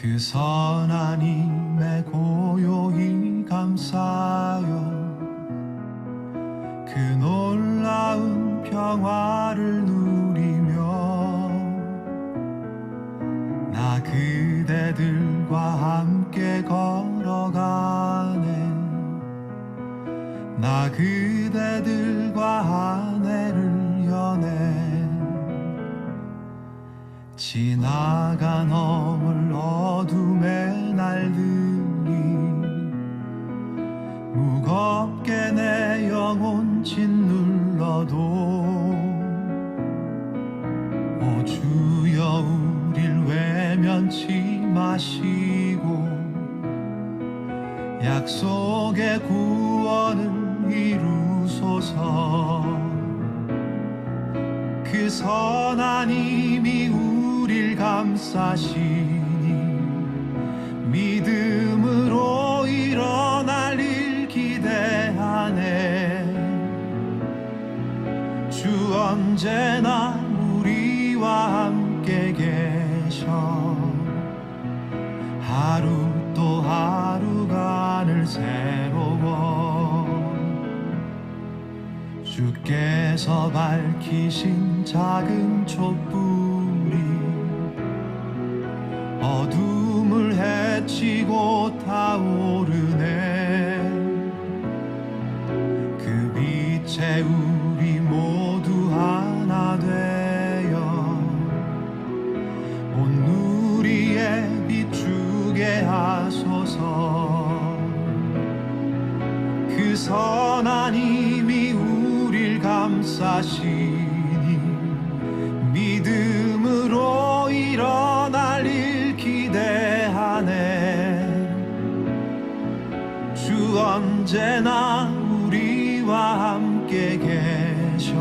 그 선한 힘에 고요히 감사여 그 놀라운 평화를 누리며 나 그대들과 함께 걸어가네. 나 그대들과 하늘을 여네. 지나가 넘을 어둠의 날들이 무겁게 내 영혼 짓눌러도 오 주여 우릴 외면치 마시고 약속의 구원을 이루소서. 그 선한 힘이 우릴 감싸시니 믿음으로 일어날 일 기대하네. 주 언제나 우리와 함께 계셔. 하루 또 하루가 늘 새로워. 주께서 밝히신 작은 촛불이 어둠을 헤치고 타오르네. 그 빛에 우리 모두 하나 되어 온 누리에 비추게 하소서. 그 선한 힘이 우릴 감싸시니 믿음으로 일어날 일 기대하네. 주 언제나 우리와 함께 계셔.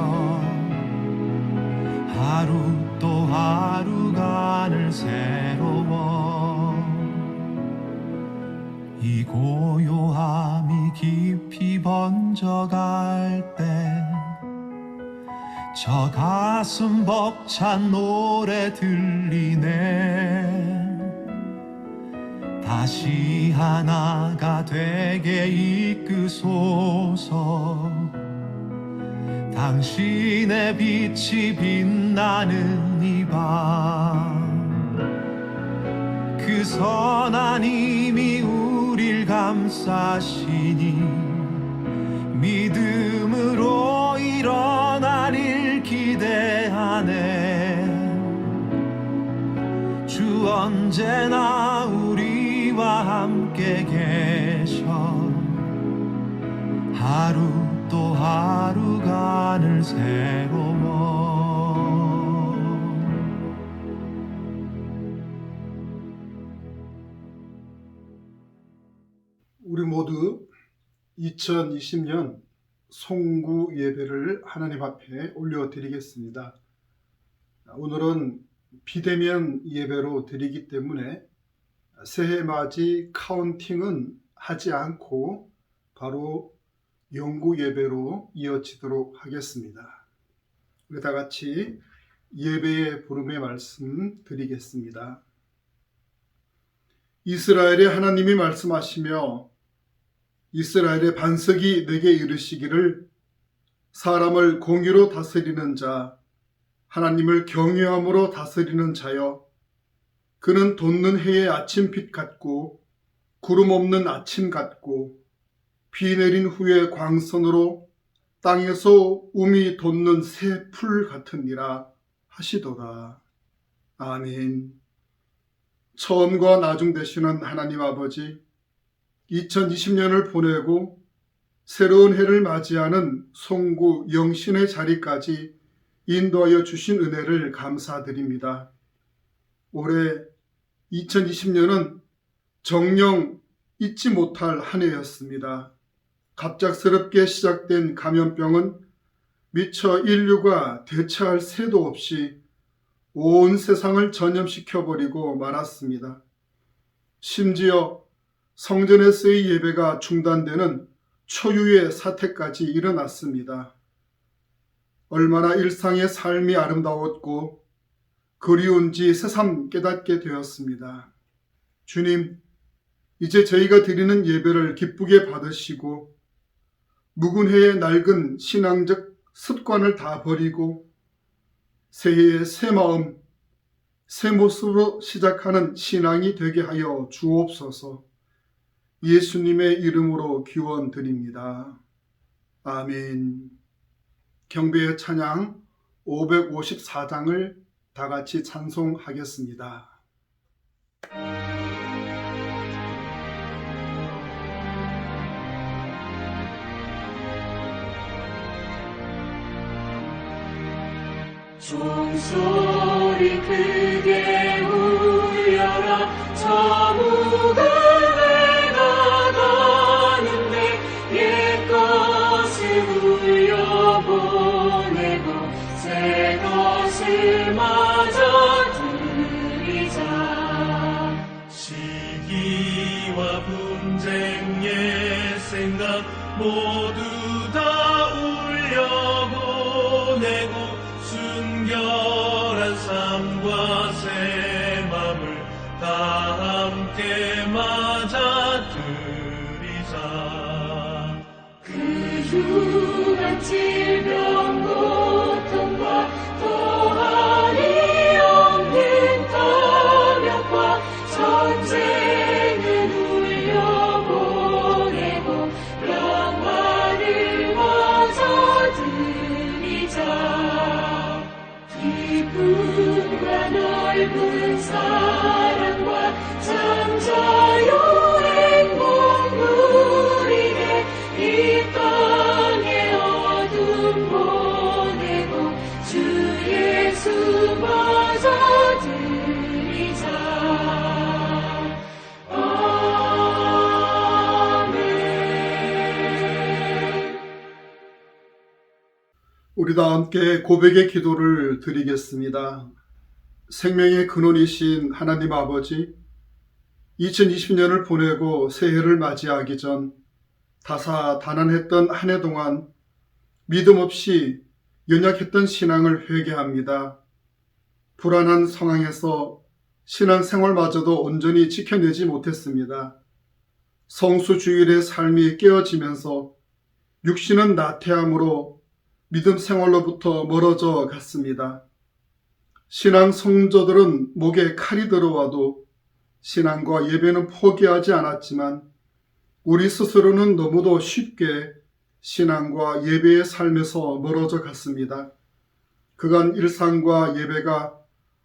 하루 또 하루가 늘 새로워. 이 고요함이 깊이 번져갈 때 저 가슴 벅찬 노래 들리네. 다시 하나가 되게 이끄소서. 당신의 빛이 빛나는 이 밤 그 선한 힘이 우릴 감싸시니 믿음으로 일어날 일 기대하네. 주 언제나 우리와 함께 계셔. 하루 또 하루가 늘 새로워. 우리 모두 2020년 송구 예배를 하나님 앞에 올려드리겠습니다. 오늘은 비대면 예배로 드리기 때문에 새해 맞이 카운팅은 하지 않고 바로 영구 예배로 이어지도록 하겠습니다. 우리 다 같이 예배의 부름의 말씀 드리겠습니다. 이스라엘의 하나님이 말씀하시며 이스라엘의 반석이 내게 이르시기를 사람을 공의로 다스리는 자, 하나님을 경외함으로 다스리는 자여, 그는 돋는 해의 아침빛 같고 구름 없는 아침 같고 비 내린 후에 광선으로 땅에서 움이 돋는 새 풀 같으니라 하시도다. 아멘. 처음과 나중 되시는 하나님 아버지, 2020년을 보내고 새로운 해를 맞이하는 송구 영신의 자리까지 인도하여 주신 은혜를 감사드립니다. 올해 2020년은 정녕 잊지 못할 한 해였습니다. 갑작스럽게 시작된 감염병은 미처 인류가 대처할 새도 없이 온 세상을 전염시켜버리고 말았습니다. 심지어 성전에서의 예배가 중단되는 초유의 사태까지 일어났습니다. 얼마나 일상의 삶이 아름다웠고 그리운지 새삼 깨닫게 되었습니다. 주님, 이제 저희가 드리는 예배를 기쁘게 받으시고 묵은해의 낡은 신앙적 습관을 다 버리고 새해의 새 마음, 새 모습으로 시작하는 신앙이 되게 하여 주옵소서. 예수님의 이름으로 기원드립니다. 아멘. 경배의 찬양 554장을 다 같이 찬송하겠습니다. 종소리 크게 울려라. 저 무덤을 나가는데 옛것을 울려보내고 새 것을 마저 드리자. 시기와 분쟁 옛생각 모두 다 울려보내고 순결한 삶과 새 맘을 다 함께 맞아 드리자. 그 흉한 질병 고통과 또한이 없는 탐욕과 전쟁은 울려보내고 평화를 마저 드리자. 기쁨과 넓은 사랑과 참 자유 행복 누리게 이 땅의 어둠 보내고 주 예수 마저 드리자. 아멘. 우리 다 함께 고백의 기도를 드리겠습니다. 생명의 근원이신 하나님 아버지, 2020년을 보내고 새해를 맞이하기 전 다사다난했던 한 해 동안 믿음 없이 연약했던 신앙을 회개합니다. 불안한 상황에서 신앙생활마저도 온전히 지켜내지 못했습니다. 성수주일의 삶이 깨어지면서 육신은 나태함으로 믿음 생활로부터 멀어져 갔습니다. 신앙 성도들은 목에 칼이 들어와도 신앙과 예배는 포기하지 않았지만 우리 스스로는 너무도 쉽게 신앙과 예배의 삶에서 멀어져 갔습니다. 그간 일상과 예배가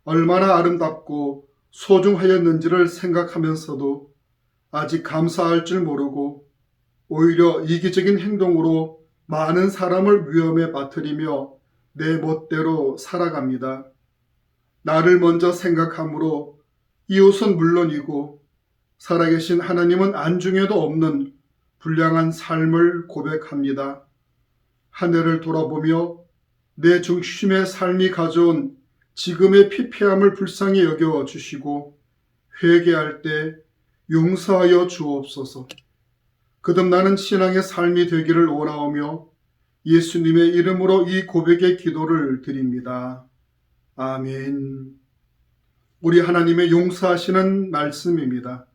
얼마나 아름답고 소중하였는지를 생각하면서도 아직 감사할 줄 모르고 오히려 이기적인 행동으로 많은 사람을 위험에 빠뜨리며 내 멋대로 살아갑니다. 나를 먼저 생각함으로 이웃은 물론이고 살아계신 하나님은 안중에도 없는 불량한 삶을 고백합니다. 한 해를 돌아보며 내 중심의 삶이 가져온 지금의 피폐함을 불쌍히 여겨 주시고 회개할 때 용서하여 주옵소서. 거듭나는 신앙의 삶이 되기를 원하오며 예수님의 이름으로 이 고백의 기도를 드립니다. 아멘. 우리 하나님의 용서하시는 말씀입니다.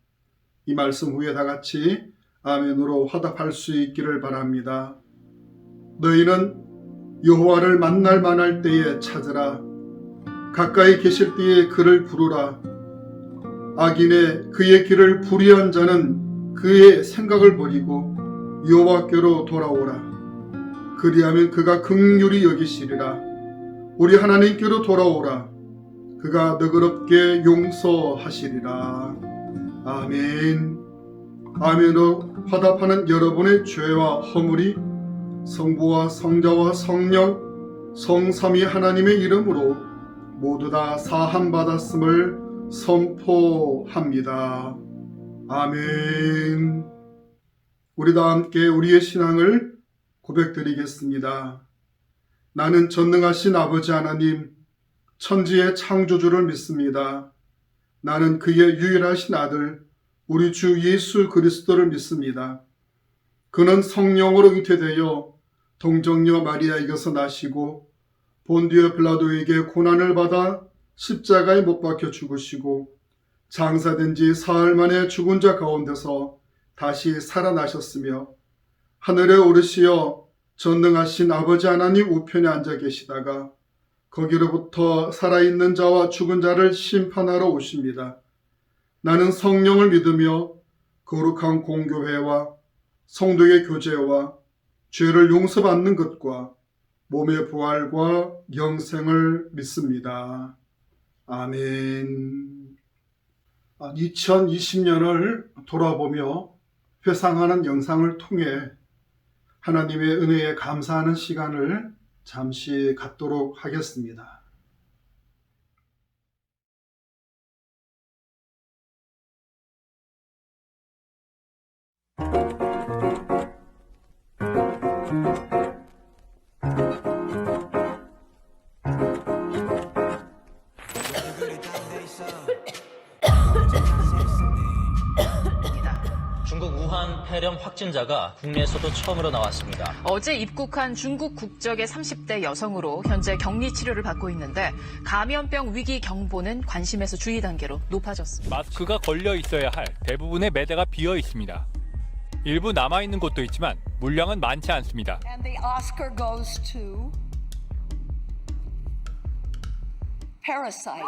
이 말씀 후에 다 같이 아멘으로 화답할 수 있기를 바랍니다. 너희는 여호와를 만날 만할 때에 찾으라. 가까이 계실 때에 그를 부르라. 악인의 그의 길을 불의한 자는 그의 생각을 버리고 여호와께로 돌아오라. 그리하면 그가 긍휼히 여기시리라. 우리 하나님께로 돌아오라. 그가 너그럽게 용서하시리라. 아멘. 아멘으로 화답하는 여러분의 죄와 허물이 성부와 성자와 성령 성삼위 하나님의 이름으로 모두 다 사함받았음을 선포합니다. 아멘. 우리 다 함께 우리의 신앙을 고백드리겠습니다. 나는 전능하신 아버지 하나님, 천지의 창조주를 믿습니다. 나는 그의 유일하신 아들, 우리 주 예수 그리스도를 믿습니다. 그는 성령으로 잉태되어 동정녀 마리아에게서 나시고 본디오 빌라도에게 고난을 받아 십자가에 못 박혀 죽으시고 장사된 지 사흘 만에 죽은 자 가운데서 다시 살아나셨으며 하늘에 오르시어 전능하신 아버지 하나님 우편에 앉아 계시다가 거기로부터 살아있는 자와 죽은 자를 심판하러 오십니다. 나는 성령을 믿으며 거룩한 공교회와 성도의 교제와 죄를 용서받는 것과 몸의 부활과 영생을 믿습니다. 아멘. 2020년을 돌아보며 회상하는 영상을 통해 하나님의 은혜에 감사하는 시간을 잠시 갖도록 하겠습니다. 중국 우한 폐렴 확진자가 국내에서도 처음으로 나왔습니다. 어제 입국한 중국 국적의 30대 여성으로 현재 격리 치료를 받고 있는데 감염병 위기 경보는 관심에서 주의 단계로 높아졌습니다. 마스크가 걸려 있어야 할 대부분의 매대가 비어 있습니다. 일부 남아있는 곳도 있지만 물량은 많지 않습니다. And the Oscar goes to Parasite.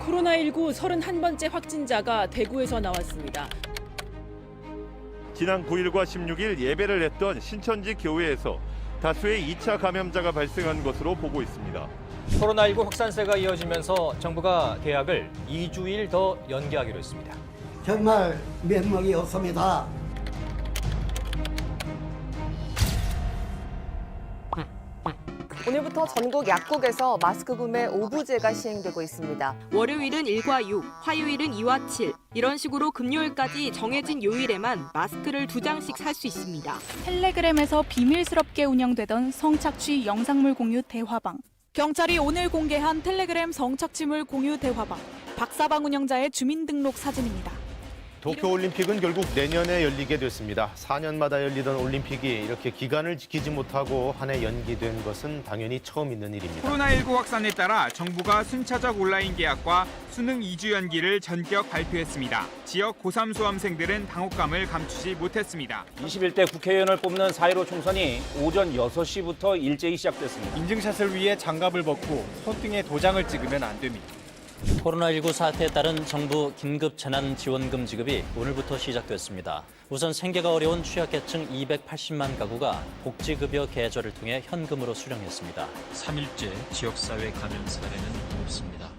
코로나19 31번째 확진자가 대구에서 나왔습니다. 지난 9일과 16일 예배를 했던 신천지 교회에서 다수의 2차 감염자가 발생한 것으로 보고 있습니다. 코로나19 확산세가 이어지면서 정부가 개학을 2주일 더 연기하기로 했습니다. 정말 면목이 없습니다. 오늘부터 전국 약국에서 마스크 구매 오부제가 시행되고 있습니다. 월요일은 1과 6, 화요일은 2와 7. 이런 식으로 금요일까지 정해진 요일에만 마스크를 2장씩 살 수 있습니다. 텔레그램에서 비밀스럽게 운영되던 성착취 영상물 공유 대화방. 경찰이 오늘 공개한 텔레그램 성착취물 공유 대화방. 박사방 운영자의 주민등록 사진입니다. 도쿄올림픽은 결국 내년에 열리게 됐습니다. 4년마다 열리던 올림픽이 이렇게 기간을 지키지 못하고 한 해 연기된 것은 당연히 처음 있는 일입니다. 코로나19 확산에 따라 정부가 순차적 온라인 개학과 수능 2주 연기를 전격 발표했습니다. 지역 고3 수험생들은 당혹감을 감추지 못했습니다. 21대 국회의원을 뽑는 4.15 총선이 오전 6시부터 일제히 시작됐습니다. 인증샷을 위해 장갑을 벗고 손등에 도장을 찍으면 안 됩니다. 코로나19 사태에 따른 정부 긴급 재난지원금 지급이 오늘부터 시작됐습니다. 우선 생계가 어려운 취약계층 280만 가구가 복지급여 계좌를 통해 현금으로 수령했습니다. 3일째 지역사회 감염 사례는 없습니다.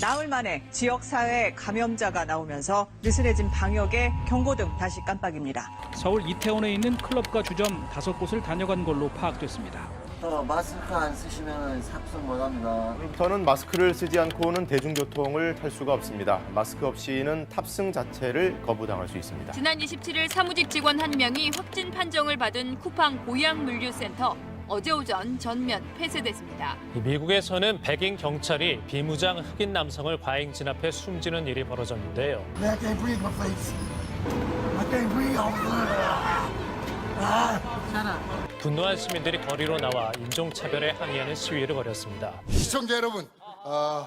나흘 만에 지역사회 감염자가 나오면서 느슨해진 방역에 경고등 다시 깜빡입니다. 서울 이태원에 있는 클럽과 주점 5곳을 다녀간 걸로 파악됐습니다. 마스크 안 쓰시면 삽입 못합니다. 오늘부터는 마스크를 쓰지 않고는 대중교통을 탈 수가 없습니다. 마스크 없이는 탑승 자체를 거부당할 수 있습니다. 지난 27일 사무직 직원 1명이 확진 판정을 받은 쿠팡 보양물류센터. 어제 오전 전면 폐쇄됐습니다. 미국에서는 백인 경찰이 비무장 흑인 남성을 과잉 진압해 숨지는 일이 벌어졌는데요. 분노한 시민들이 거리로 나와 인종차별에 항의하는 시위를 벌였습니다. 시청자 여러분,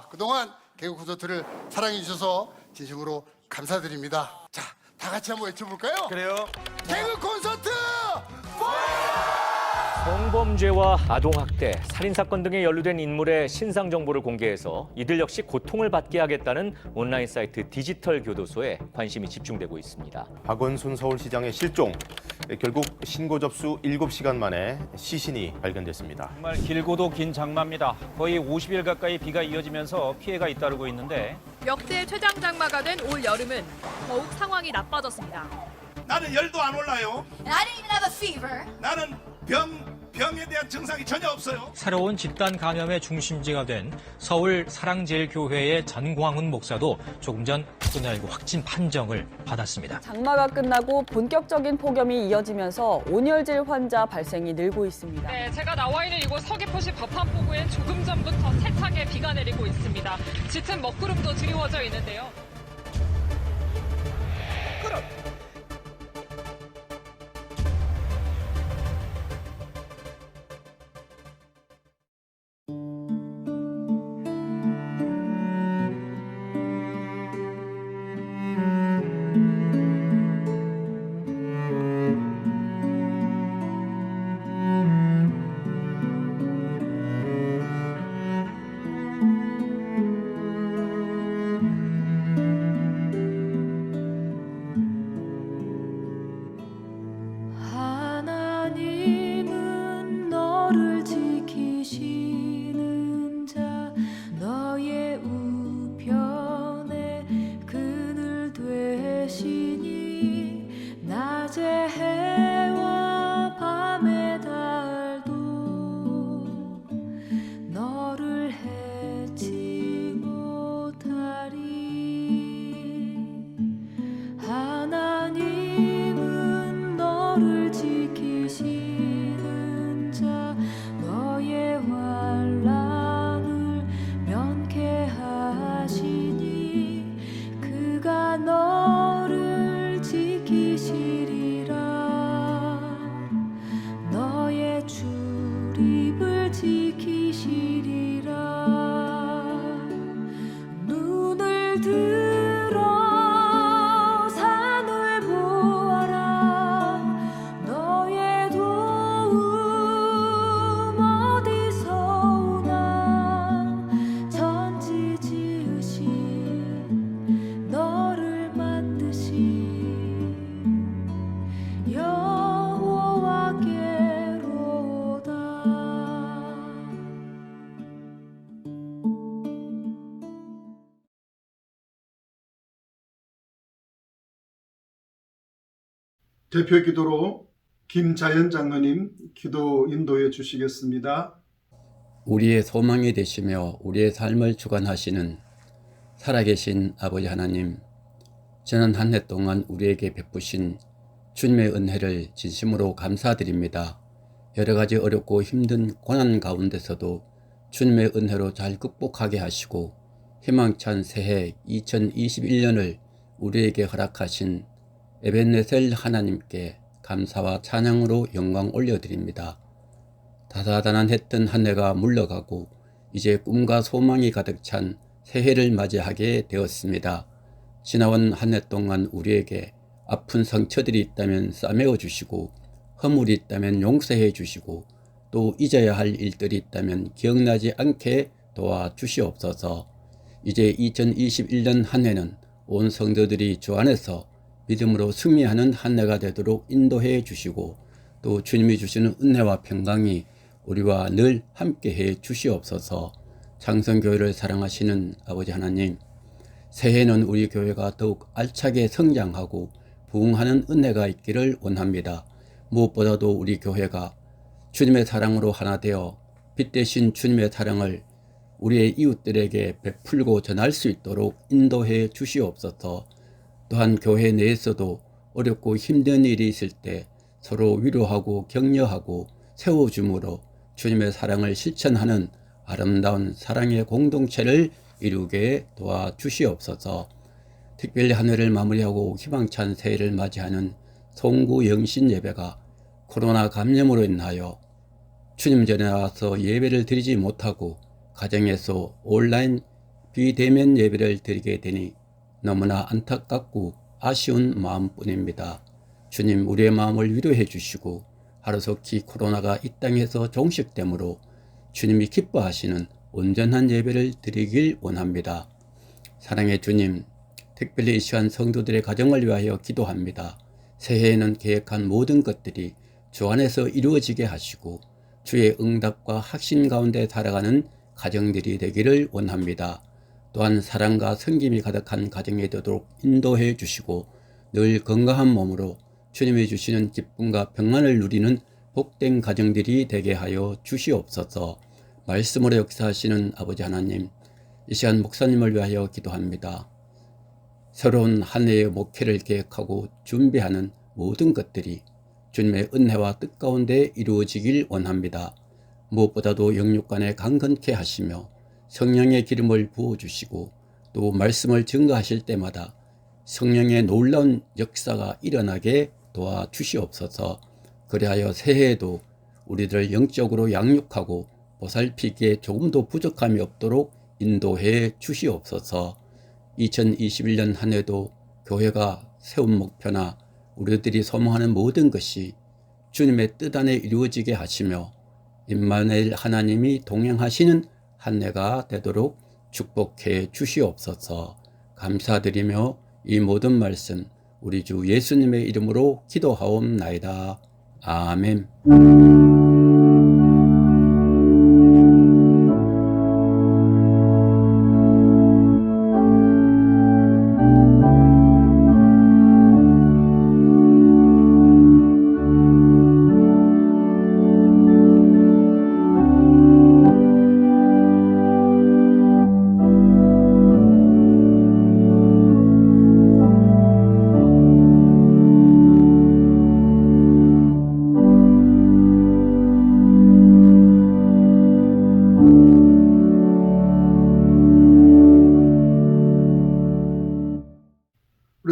그동안 개그 콘서트를 사랑해 주셔서 진심으로 감사드립니다. 자, 다 같이 한번 외쳐볼까요? 그래요. 개그 콘서트! 성범죄와 아동학대, 살인사건 등에 연루된 인물의 신상 정보를 공개해서 이들 역시 고통을 받게 하겠다는 온라인 사이트 디지털 교도소에 관심이 집중되고 있습니다. 박원순 서울시장의 실종, 결국 신고 접수 7시간 만에 시신이 발견됐습니다. 정말 길고도 긴 장마입니다. 거의 50일 가까이 비가 이어지면서 피해가 잇따르고 있는데 역대 최장 장마가 된 올 여름은 더욱 상황이 나빠졌습니다. 나는 열도 안 올라요. And I didn't even have a fever. 나는 병에 대한 증상이 전혀 없어요. 새로운 집단 감염의 중심지가 된 서울 사랑제일교회의 전광훈 목사도 조금 전 코로나19 확진 판정을 받았습니다. 장마가 끝나고 본격적인 폭염이 이어지면서 온열질 환자 발생이 늘고 있습니다. 네, 제가 나와 있는 이곳 서귀포시 법한포구엔 조금 전부터 세차게 비가 내리고 있습니다. 짙은 먹구름도 드리워져 있는데요. 지으시는 자 너의 환난을 면케하시니 그가 너를 지키시리라 너의 출입을 지키시리라 눈을 들어 산을 보아라 너의 도움 어디서 오나 천지 지으신 너를 만드신 여호와께로다. 대표 기도로 김자연 장로님 기도 인도해 주시겠습니다. 우리의 소망이 되시며 우리의 삶을 주관하시는 살아계신 아버지 하나님, 지난 한 해 동안 우리에게 베푸신 주님의 은혜를 진심으로 감사드립니다. 여러 가지 어렵고 힘든 고난 가운데서도 주님의 은혜로 잘 극복하게 하시고 희망찬 새해 2021년을 우리에게 허락하신 에벤네셀 하나님께 감사와 찬양으로 영광 올려드립니다. 다사다난했던 한 해가 물러가고 이제 꿈과 소망이 가득 찬 새해를 맞이하게 되었습니다. 지나온 한 해 동안 우리에게 아픈 상처들이 있다면 싸매어 주시고 허물이 있다면 용서해 주시고 또 잊어야 할 일들이 있다면 기억나지 않게 도와주시옵소서. 이제 2021년 한 해는 온 성도들이 주 안에서 믿음으로 승리하는 한 해가 되도록 인도해 주시고 또 주님이 주시는 은혜와 평강이 우리와 늘 함께해 주시옵소서. 창성교회를 사랑하시는 아버지 하나님, 새해에는 우리 교회가 더욱 알차게 성장하고 부흥하는 은혜가 있기를 원합니다. 무엇보다도 우리 교회가 주님의 사랑으로 하나 되어 빛 대신 주님의 사랑을 우리의 이웃들에게 베풀고 전할 수 있도록 인도해 주시옵소서. 또한 교회 내에서도 어렵고 힘든 일이 있을 때 서로 위로하고 격려하고 세워줌으로 주님의 사랑을 실천하는 아름다운 사랑의 공동체를 이루게 도와주시옵소서. 특별히 한 해를 마무리하고 희망찬 새해를 맞이하는 송구 영신 예배가 코로나 감염으로 인하여 주님 전에 나와서 예배를 드리지 못하고 가정에서 온라인 비대면 예배를 드리게 되니 너무나 안타깝고 아쉬운 마음뿐입니다. 주님, 우리의 마음을 위로해 주시고 하루속히 코로나가 이 땅에서 종식되므로 주님이 기뻐하시는 온전한 예배를 드리길 원합니다. 사랑의 주님, 특별히 이 시간 성도들의 가정을 위하여 기도합니다. 새해에는 계획한 모든 것들이 주 안에서 이루어지게 하시고 주의 응답과 확신 가운데 살아가는 가정들이 되기를 원합니다. 또한 사랑과 섬김이 가득한 가정이 되도록 인도해 주시고 늘 건강한 몸으로 주님이 주시는 기쁨과 평안을 누리는 복된 가정들이 되게 하여 주시옵소서. 말씀으로 역사하시는 아버지 하나님, 이 시간 목사님을 위하여 기도합니다. 새로운 한 해의 목회를 계획하고 준비하는 모든 것들이 주님의 은혜와 뜻 가운데 이루어지길 원합니다. 무엇보다도 영육간에 강건케 하시며 성령의 기름을 부어주시고 또 말씀을 증거하실 때마다 성령의 놀라운 역사가 일어나게 도와주시옵소서. 그리하여 새해에도 우리들을 영적으로 양육하고 보살피기에 조금도 부족함이 없도록 인도해 주시옵소서. 2021년 한 해도 교회가 세운 목표나 우리들이 소망하는 모든 것이 주님의 뜻 안에 이루어지게 하시며 임마누엘 하나님이 동행하시는 한 해가 되도록 축복해 주시옵소서. 감사드리며 이 모든 말씀 우리 주 예수님의 이름으로 기도하옵나이다. 아멘.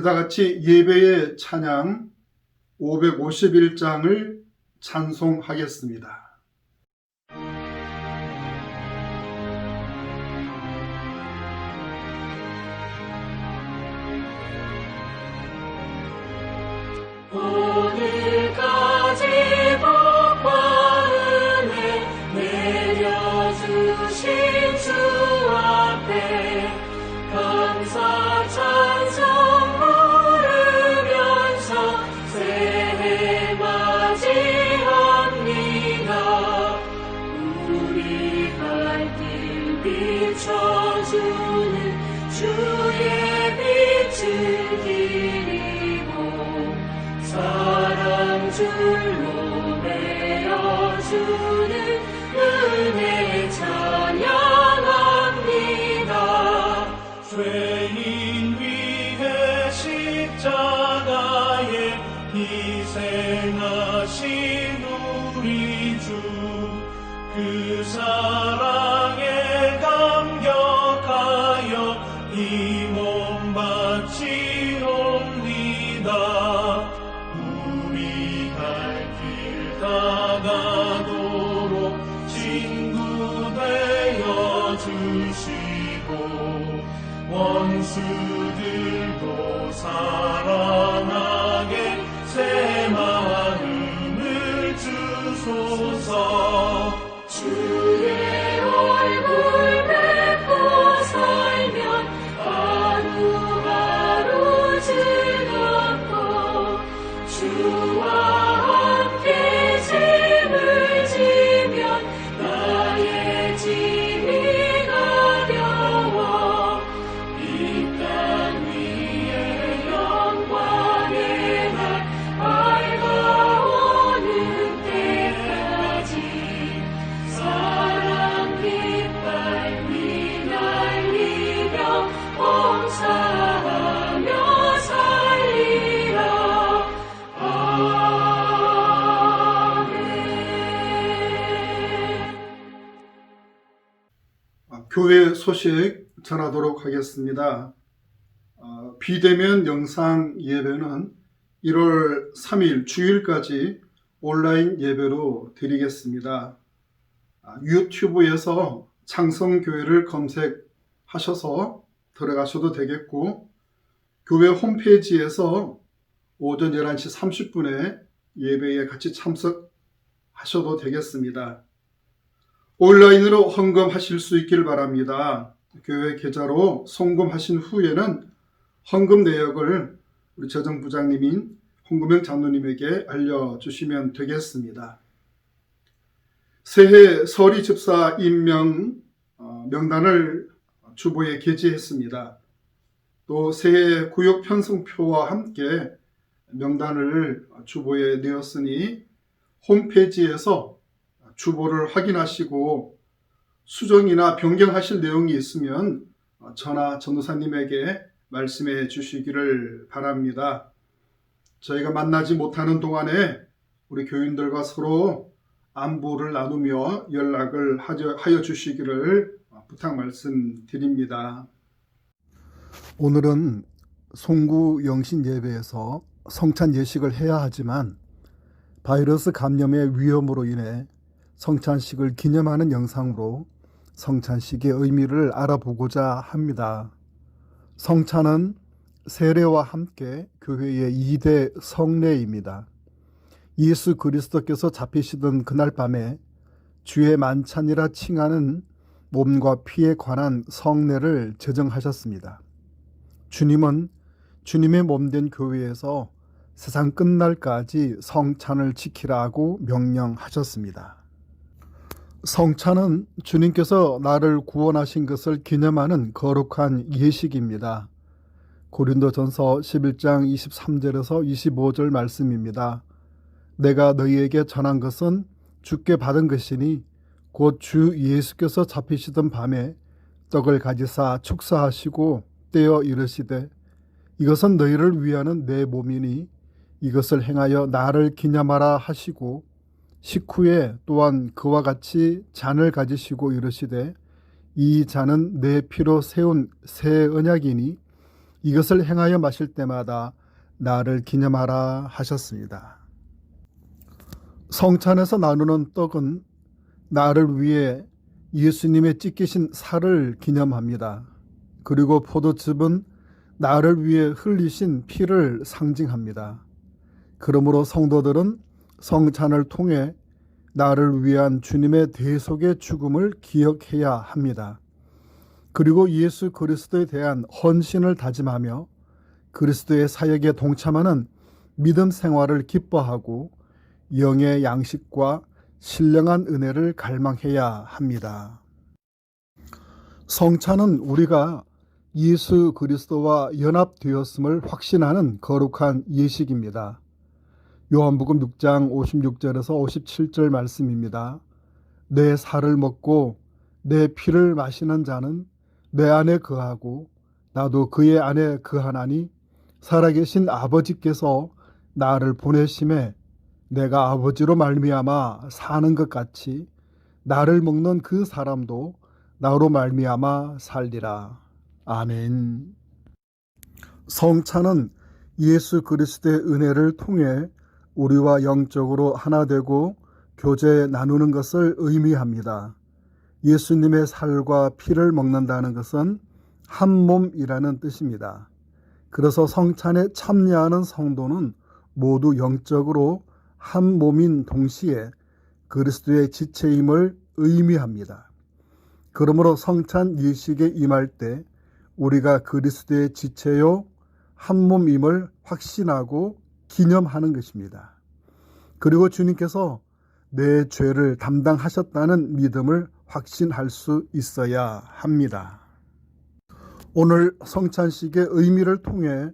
다 같이 예배의 찬양 551장을 찬송하겠습니다. 오늘까지 복과 은혜 내려주신 주 앞에 감사 찬송 부르면서 새해 맞이합니다. 우리 갈 길 비춰주는 주의 빛을 기리고 사랑 줄로 메어주는 은혜 찬양합니다. 죄인 위해 십자가에 희생하신 우리 주, 그 사랑에 감격하여 이 몸 바치옵니다. 우리 갈 길 다가도록 친구 되어 주시고 원수들도 사랑하게 새 마음을 주소서. 주의 얼굴 뵙고 살면 하루하루 즐겁고 주와 함께 짐을 지면 나의 짐이 가벼워 이 땅 위에 영광의 날 밝아오는 때까지 사랑 깃발 휘날리며 봉사하며 살리라. 교회 소식 전하도록 하겠습니다. 비대면 영상 예배는 1월 3일 주일까지 온라인 예배로 드리겠습니다. 유튜브에서 창성교회를 검색하셔서 들어가셔도 되겠고, 교회 홈페이지에서 오전 11시 30분에 예배에 같이 참석하셔도 되겠습니다. 온라인으로 헌금하실 수 있길 바랍니다. 교회 계좌로 송금하신 후에는 헌금 내역을 우리 재정부장님인 홍금영 장로님에게 알려주시면 되겠습니다. 새해 서리 집사 임명 명단을 주보에 게재했습니다. 또 새해 구역 편성표와 함께 명단을 주보에 내었으니 홈페이지에서 주보를 확인하시고 수정이나 변경하실 내용이 있으면 전하 전도사님에게 말씀해 주시기를 바랍니다. 저희가 만나지 못하는 동안에 우리 교인들과 서로 안부를 나누며 연락을 하여 주시기를 부탁 말씀드립니다. 오늘은 송구 영신 예배에서 성찬 예식을 해야 하지만 바이러스 감염의 위험으로 인해 성찬식을 기념하는 영상으로 성찬식의 의미를 알아보고자 합니다. 성찬은 세례와 함께 교회의 2대 성례입니다. 예수 그리스도께서 잡히시던 그날 밤에 주의 만찬이라 칭하는 몸과 피에 관한 성례를 제정하셨습니다. 주님은 주님의 몸된 교회에서 세상 끝날까지 성찬을 지키라고 명령하셨습니다. 성찬은 주님께서 나를 구원하신 것을 기념하는 거룩한 예식입니다. 고린도전서 11장 23절에서 25절 말씀입니다. 내가 너희에게 전한 것은 주께 받은 것이니 곧 주 예수께서 잡히시던 밤에 떡을 가지사 축사하시고 떼어 이르시되 이것은 너희를 위하는 내 몸이니 이것을 행하여 나를 기념하라 하시고 식후에 또한 그와 같이 잔을 가지시고 이르시되 이 잔은 내 피로 세운 새 언약이니 이것을 행하여 마실 때마다 나를 기념하라 하셨습니다. 성찬에서 나누는 떡은 나를 위해 예수님의 찢기신 살을 기념합니다. 그리고 포도즙은 나를 위해 흘리신 피를 상징합니다. 그러므로 성도들은 성찬을 통해 나를 위한 주님의 대속의 죽음을 기억해야 합니다. 그리고 예수 그리스도에 대한 헌신을 다짐하며 그리스도의 사역에 동참하는 믿음 생활을 기뻐하고 영의 양식과 신령한 은혜를 갈망해야 합니다. 성찬은 우리가 예수 그리스도와 연합되었음을 확신하는 거룩한 예식입니다. 요한복음 6장 56절에서 57절 말씀입니다. 내 살을 먹고 내 피를 마시는 자는 내 안에 거하고 나도 그의 안에 거하나니 살아계신 아버지께서 나를 보내심에 내가 아버지로 말미암아 사는 것 같이 나를 먹는 그 사람도 나로 말미암아 살리라. 아멘. 성찬은 예수 그리스도의 은혜를 통해 우리와 영적으로 하나 되고 교제 나누는 것을 의미합니다. 예수님의 살과 피를 먹는다는 것은 한 몸이라는 뜻입니다. 그래서 성찬에 참여하는 성도는 모두 영적으로 한 몸인 동시에 그리스도의 지체임을 의미합니다. 그러므로 성찬 예식에 임할 때 우리가 그리스도의 지체요 한 몸임을 확신하고 기념하는 것입니다. 그리고 주님께서 내 죄를 담당하셨다는 믿음을 확신할 수 있어야 합니다. 오늘 성찬식의 의미를 통해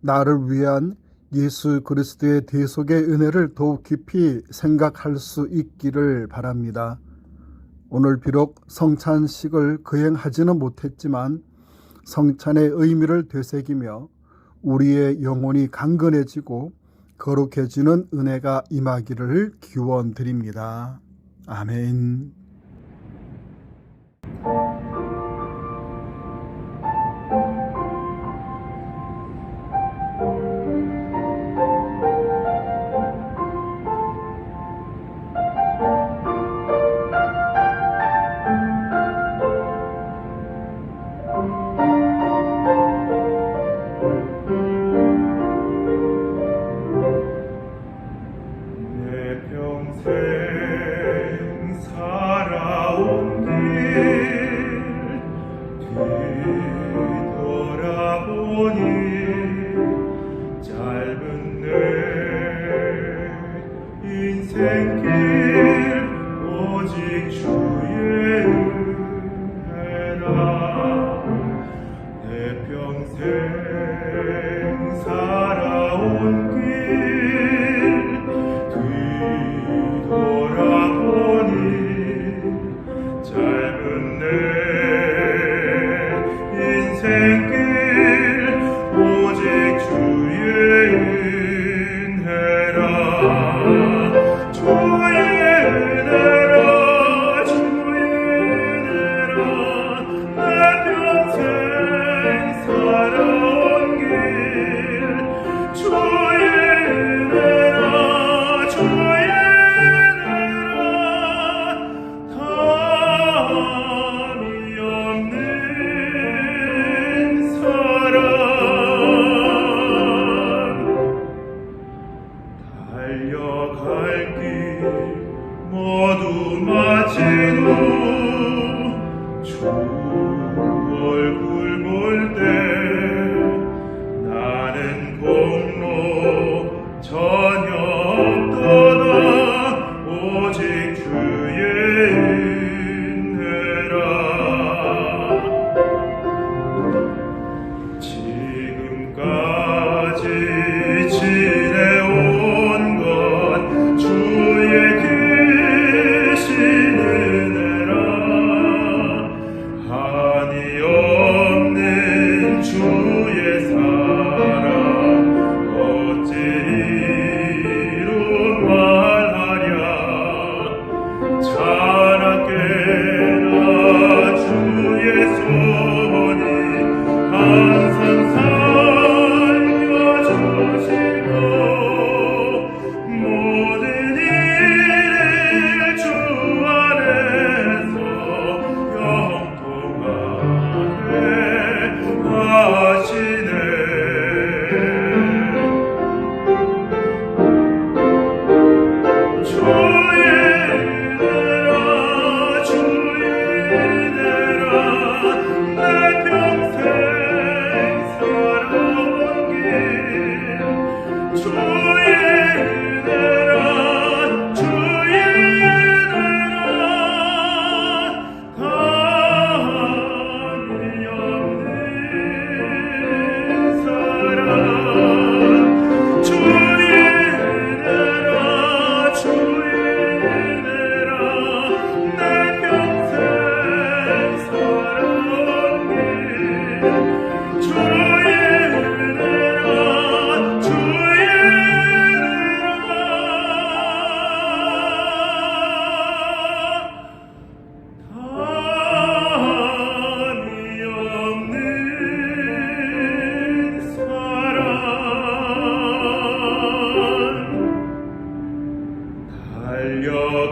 나를 위한 예수 그리스도의 대속의 은혜를 더욱 깊이 생각할 수 있기를 바랍니다. 오늘 비록 성찬식을 거행하지는 못했지만 성찬의 의미를 되새기며 우리의 영혼이 강건해지고 거룩해지는 은혜가 임하기를 기원드립니다. 아멘. 아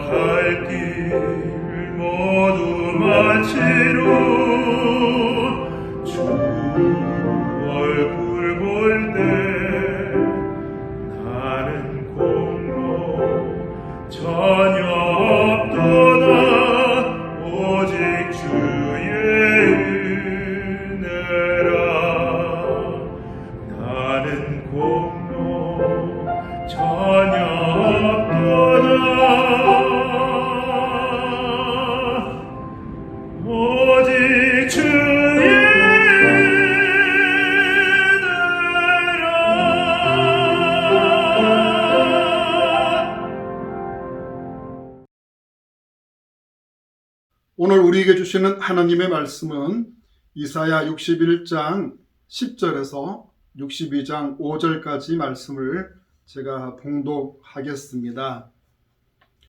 갈 길 모두 마치고 주 얼굴 볼 때 나는 공로 전혀 없도다 오직 주의 은혜라 나는 공로 전혀 없도다 오직 주의 오늘 우리에게 주시는 하나님의 말씀은 이사야 61장 10절에서 62장 5절까지 말씀을 제가 봉독하겠습니다.